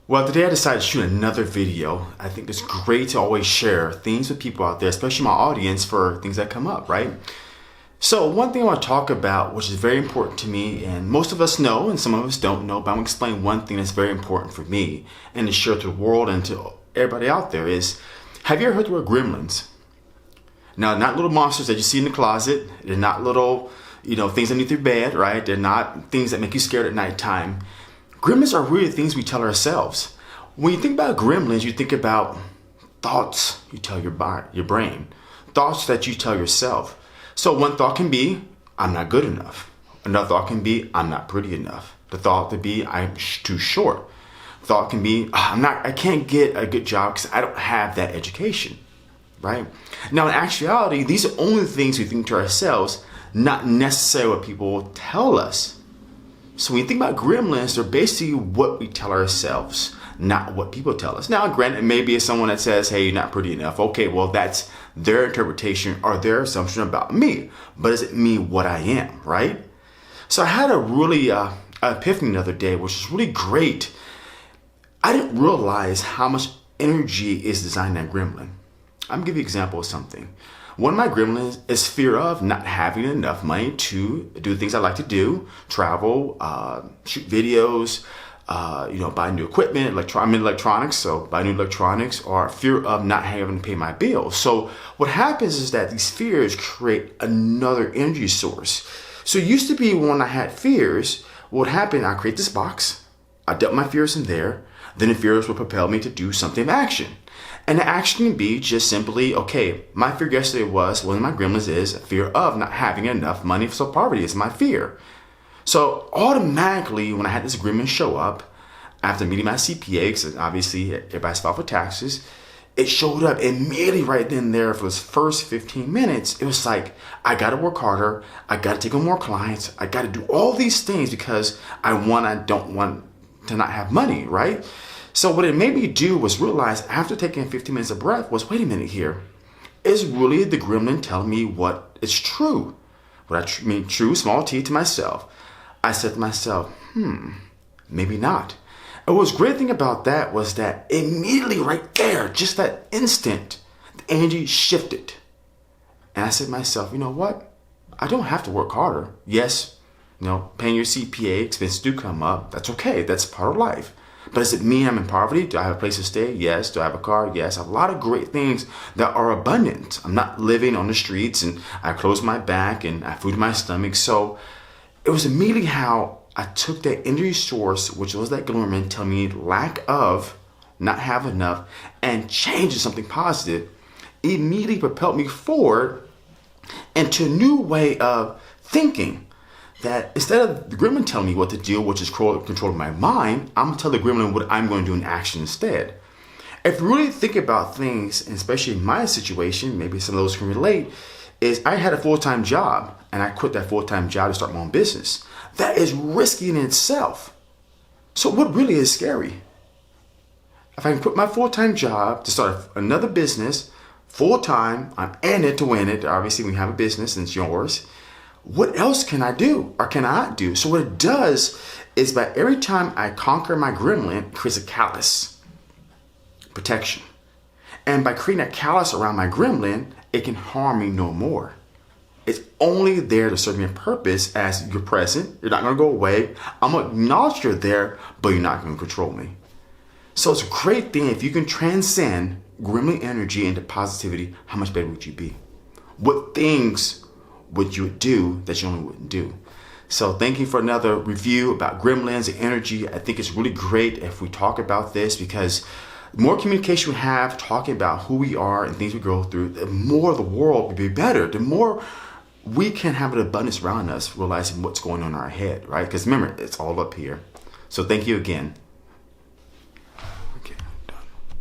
Well, today I decided to shoot another video. I think it's great to always share things with people out there, especially my audience, for things that come up, right? So one thing I want to talk about, which is very important to me, and most of us know and some of us don't know, but I'm going to explain one thing that's very important for me and to share to the world and to everybody out there is, have you ever heard the word gremlins? Now, not little monsters that you see in the closet. They're not little, things underneath your bed, right? They're not things that make you scared at nighttime. Gremlins are really things we tell ourselves. When you think about gremlins, you think about thoughts you tell your brain, thoughts that you tell yourself. So one thought can be, I'm not good enough. Another thought can be, I'm not pretty enough. The thought could be, I'm too short. Thought can be, I can't get a good job because I don't have that education, right? Now in actuality, these are only the things we think to ourselves, not necessarily what people tell us. So when you think about gremlins, they're basically what we tell ourselves, not what people tell us. Now, granted, maybe it's someone that says, hey, you're not pretty enough. Okay, well, that's their interpretation or their assumption about me. But does it mean what I am, right? So I had a really epiphany the other day, which is really great. I didn't realize how much energy is designed in that gremlin. I'm going to give you an example of something. One of my gremlins is fear of not having enough money to do things I like to do, travel, shoot videos, buy new equipment, I'm in electronics, so buy new electronics, or fear of not having to pay my bills. So what happens is that these fears create another energy source. So it used to be when I had fears, what would happen, I create this box, I dump my fears in there, then the fears will propel me to do something of action. And the action can be just simply, okay, my fear yesterday was, one of my gremlins is a fear of not having enough money, so poverty is my fear. So automatically, when I had this gremlin show up, after meeting my CPA, because obviously everybody's filed for taxes, it showed up immediately right then and there for those first 15 minutes. It was like, I gotta work harder, I gotta take on more clients, I gotta do all these things because I don't want to not have money, right? So what it made me do was realize after taking 15 minutes of breath was, wait a minute here. Is really the gremlin telling me what is true? What I mean, true, small t, to myself. I said to myself, maybe not. And what was great thing about that was that immediately right there, just that instant, the energy shifted. And I said to myself, you know what? I don't have to work harder. Yes, paying your CPA, expenses do come up. That's okay. That's part of life. But does it mean I'm in poverty? Do I have a place to stay? Yes. Do I have a car? Yes. I have a lot of great things that are abundant. I'm not living on the streets and I close my back and I have food in my stomach. So it was immediately how I took that energy source, which was that gremlin telling me lack of, not have enough, and change to something positive, immediately propelled me forward into a new way of thinking. That instead of the gremlin telling me what to do, which is controlling my mind, I'm going to tell the gremlin what I'm going to do in action instead. If you really think about things, and especially in my situation, maybe some of those can relate, is I had a full-time job and I quit that full-time job to start my own business. That is risky in itself. So what really is scary? If I can quit my full-time job to start another business, full-time, I'm in it to win it. Obviously, when you have a business and it's yours, what else can I do or can I not do? So what it does is by every time I conquer my gremlin, it creates a callus, protection. And by creating a callus around my gremlin, it can harm me no more. It's only there to serve me a purpose as you're present. You're not going to go away. I'm going to acknowledge you're there, but you're not going to control me. So it's a great thing if you can transcend gremlin energy into positivity. How much better would you be? What things would you do that you only wouldn't do? So thank you for another review about gremlins and energy. I think it's really great if we talk about this because the more communication we have, talking about who we are and things we go through, the more the world will be better. The more we can have an abundance around us, realizing what's going on in our head, right? Because remember, it's all up here. So thank you again.